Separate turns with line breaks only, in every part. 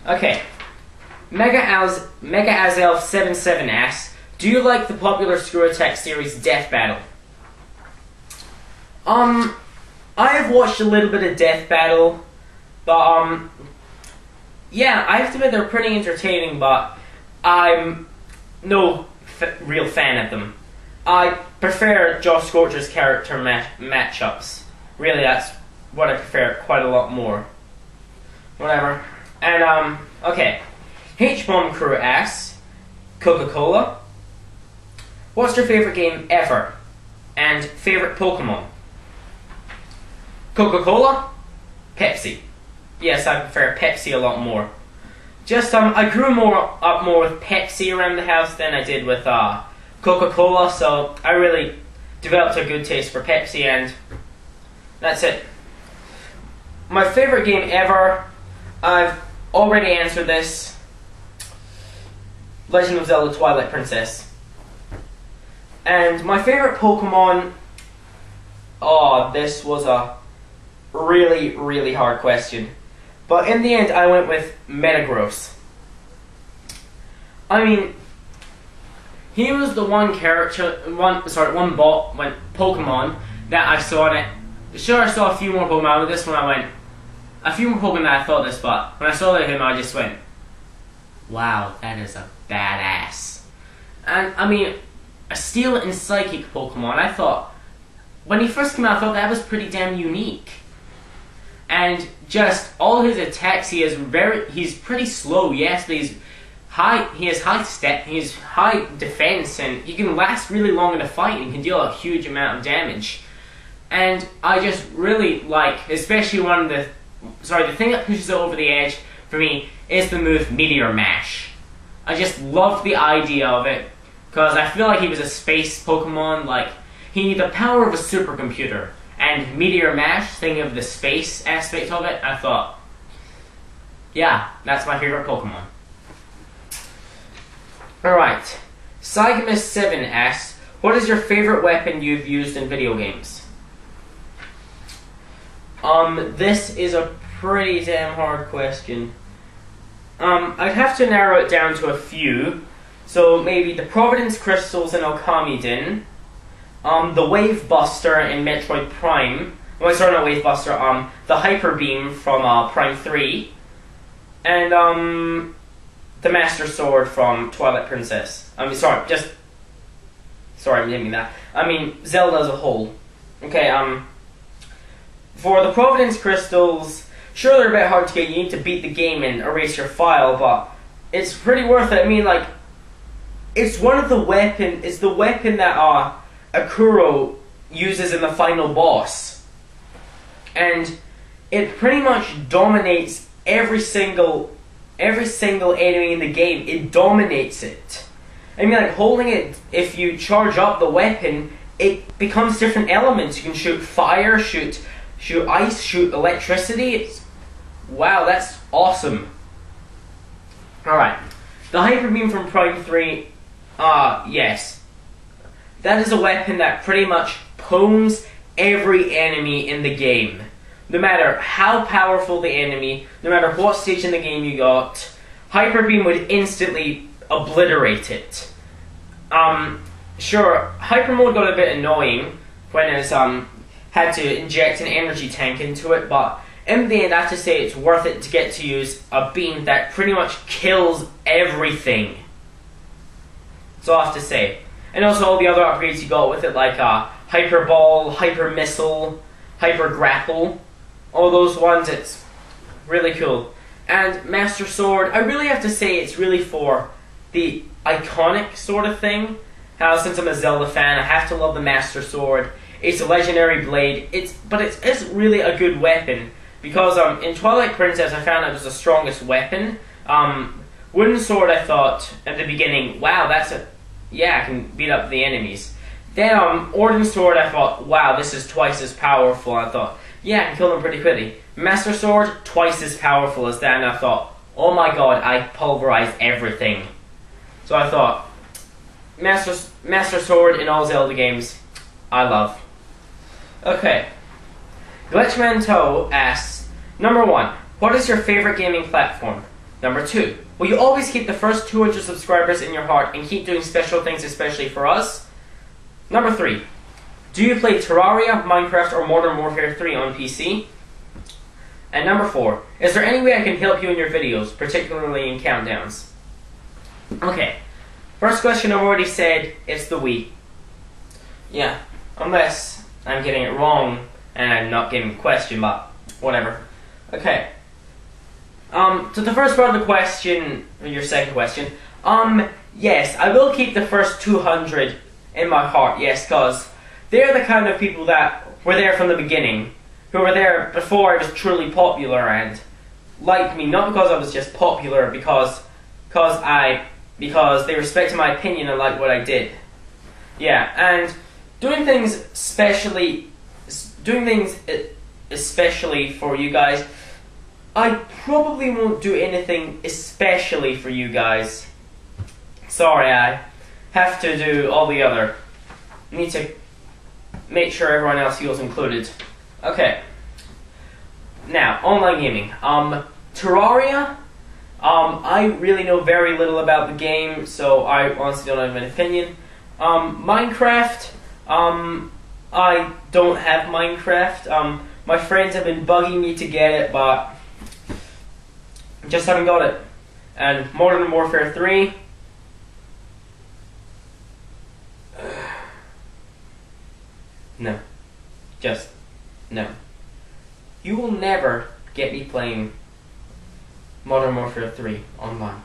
Okay. MegaAzelf77 asks, do you like the popular Screw Attack series Death Battle? I have watched a little bit of Death Battle, but yeah, I have to admit they're pretty entertaining, but I'm no real fan of them. I prefer Josh Scorcher's character matchups. Really, that's what I prefer quite a lot more. Whatever. And, okay. HBombCrew asks, Coca-Cola, what's your favorite game ever? And favorite Pokemon? Coca-Cola? Pepsi. Yes, I prefer Pepsi a lot more. Just, I grew up more with Pepsi around the house than I did with, Coca-Cola, so I really developed a good taste for Pepsi, and that's it. My favorite game ever, I've already answered this. Legend of Zelda Twilight Princess. And my favorite Pokemon, oh, this was a really, really hard question. But in the end, I went with Metagross. I mean, he was the one Pokemon that I saw in it. Sure, I saw a few more Pokemon, but this one I went, a few more Pokemon that I thought this, but when I saw him, I just went, wow, that is a badass. And, I mean, a Steel and Psychic Pokemon, I thought, when he first came out, I thought that was pretty damn unique. And just all his attacks, he's pretty slow, yes, but he has high step, he has high defense, and he can last really long in a fight and can deal a huge amount of damage. And I just really like, especially the thing that pushes it over the edge for me is the move Meteor Mash. I just love the idea of it, because I feel like he was a space Pokemon, like, he had the power of a supercomputer. And Meteor Mash, thinking of the space aspect of it, I thought, yeah, that's my favorite Pokemon. Alright, Cygamus7 asks, what is your favorite weapon you've used in video games? This is a pretty damn hard question. I'd have to narrow it down to a few. So maybe the Providence Crystals in Okami Din, the Wave Buster in Metroid Prime, well, sorry, not Wave Buster, the Hyper Beam from Prime 3, and the Master Sword from Twilight Princess. Sorry, I'm naming that. I mean, Zelda as a whole. Okay, for the Providence Crystals, sure they're a bit hard to get, you need to beat the game and erase your file, but it's pretty worth it. I mean, like, it's the weapon that, Akuro uses in the final boss. And it pretty much dominates every single enemy in the game. It dominates it. I mean, like, holding it, if you charge up the weapon, it becomes different elements. You can shoot fire, shoot ice, shoot electricity. Wow, that's awesome. Alright. The Hyper Beam from Prime 3, yes. That is a weapon that pretty much pwns every enemy in the game. No matter how powerful the enemy, no matter what stage in the game you got, Hyper Beam would instantly obliterate it. Sure, Hyper Mode got a bit annoying when it's had to inject an energy tank into it, but in the end I have to say it's worth it to get to use a beam that pretty much kills everything. That's all I have to say. And also all the other upgrades you got with it, like Hyper Ball, Hyper Missile, Hyper Grapple, all those ones, it's really cool. And Master Sword, I really have to say it's really for the iconic sort of thing. Since I'm a Zelda fan, I have to love the Master Sword. It's a legendary blade, but it's really a good weapon. Because in Twilight Princess I found it was the strongest weapon. Wooden Sword I thought at the beginning, wow, yeah, I can beat up the enemies. Then Orden Sword I thought, wow, this is twice as powerful. I thought, yeah, I can kill them pretty quickly. Master Sword, twice as powerful as that, and I thought, oh my god, I pulverized everything. So I thought, Master Sword in all Zelda games, I love. Okay. Glitchmantau asks, number 1, what is your favorite gaming platform? Number 2, will you always keep the first 200 subscribers in your heart and keep doing special things especially for us? Number 3, do you play Terraria, Minecraft, or Modern Warfare 3 on PC? And number 4, is there any way I can help you in your videos, particularly in countdowns? Okay, first question I've already said, it's the Wii. Yeah, unless I'm getting it wrong and I'm not getting the question, but whatever. Okay. To the first part of the question, or your second question, yes, I will keep the first 200 in my heart, yes, because they're the kind of people that were there from the beginning, who were there before I was truly popular and liked me, not because I was just popular, because they respected my opinion and liked what I did. Yeah, and doing things especially for you guys, I probably won't do anything especially for you guys. Sorry, I have to do all the other. Need to make sure everyone else feels included. Okay. Now, online gaming. Terraria. I really know very little about the game, so I honestly don't have an opinion. Minecraft. I don't have Minecraft. My friends have been bugging me to get it, but just haven't got it. And Modern Warfare 3. No. Just no. You will never get me playing Modern Warfare 3 online.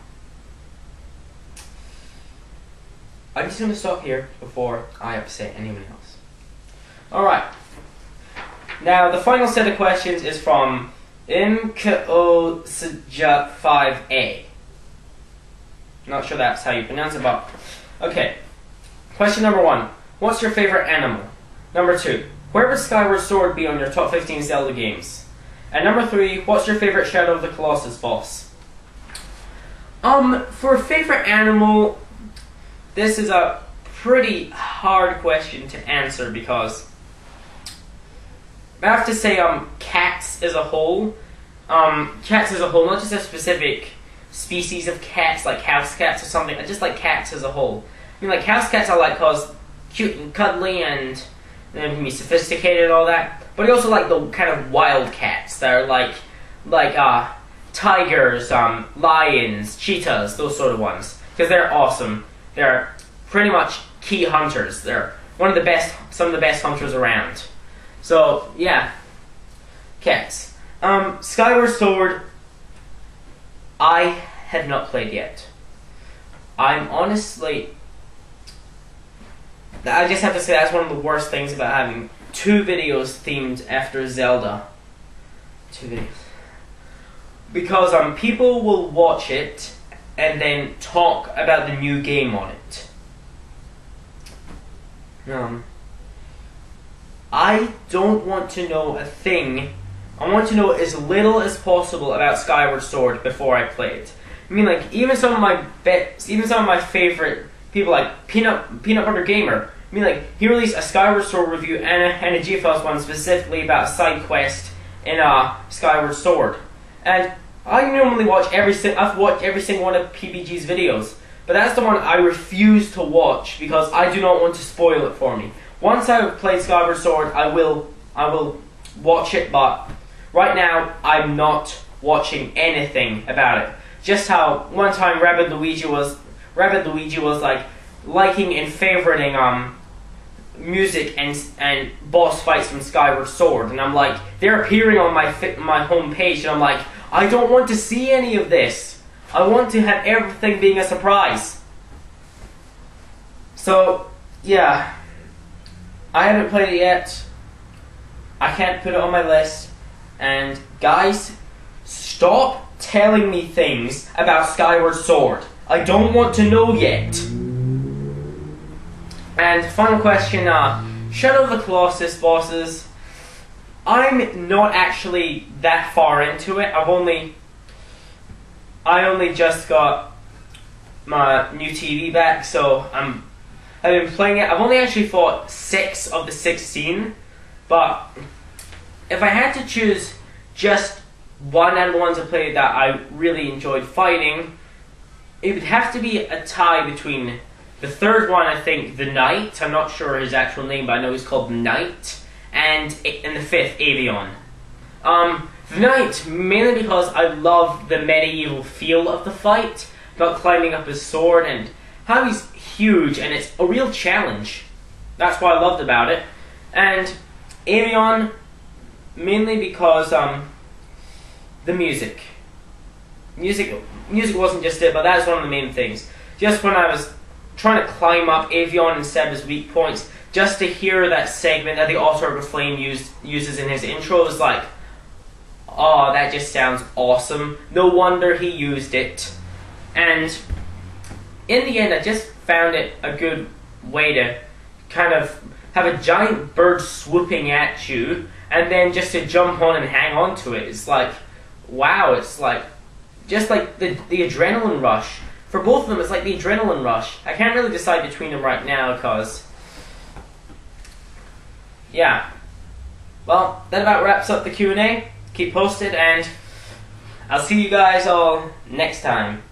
I'm just going to stop here before I upset anyone else. Alright. Now, the final set of questions is from HBombCrew5a. Not sure that's how you pronounce it, but okay. Question number 1. What's your favorite animal? Number 2. Where would Skyward Sword be on your top 15 Zelda games? And number 3. What's your favorite Shadow of the Colossus boss? For favorite animal, this is a pretty hard question to answer because I have to say cats as a whole. Cats as a whole, not just a specific species of cats like house cats or something. I just like cats as a whole. I mean, like house cats I like because cute and cuddly and they can be sophisticated and all that. But I also like the kind of wild cats that are like tigers, lions, cheetahs, those sort of ones. Because they're awesome. They're pretty much key hunters. They're some of the best hunters around. So, yeah. Cats. Skyward Sword, I have not played yet. I'm honestly... I just have to say that's one of the worst things about having 2 videos themed after Zelda. 2 videos. Because people will watch it and then talk about the new game on it. I don't want to know a thing. I want to know as little as possible about Skyward Sword before I play it. I mean, like even some of my favorite people, like Peanut Butter Gamer. I mean, like he released a Skyward Sword review and a GFL's one specifically about a side quest in Skyward Sword. And I normally watch I've watched every single one of PBG's videos, but that's the one I refuse to watch because I do not want to spoil it for me. Once I've played Skyward Sword, I will watch it, but right now I'm not watching anything about it. Just how one time Rabbid Luigi was like liking and favoriting music and boss fights from Skyward Sword, and I'm like, they're appearing on my home page, and I'm like, I don't want to see any of this. I want to have everything being a surprise. So, yeah. I haven't played it yet. I can't put it on my list. And, guys, stop telling me things about Skyward Sword. I don't want to know yet. And, final question, Shadow of the Colossus bosses. I'm not actually that far into it. I only just got my new TV back, so I've been playing it. I've only actually fought 6 of the 16, but if I had to choose just one and the ones I played that I really enjoyed fighting, it would have to be a tie between the third one, I think, the Knight. I'm not sure his actual name, but I know he's called the Knight. And the fifth, Avion. The Knight, mainly because I love the medieval feel of the fight, about climbing up his sword, and how he's huge, and it's a real challenge. That's what I loved about it. And Avion, mainly because the music. Music wasn't just it, but that's one of the main things. Just when I was trying to climb up Avion and Seb's weak points, just to hear that segment that the Author of Flame uses in his intro was like, oh, that just sounds awesome. No wonder he used it. And in the end, I just found it a good way to kind of have a giant bird swooping at you, and then just to jump on and hang on to it. It's like, wow, it's like, just like the adrenaline rush. For both of them, it's like the adrenaline rush. I can't really decide between them right now, because, yeah. Well, that about wraps up the Q&A. Keep posted, and I'll see you guys all next time.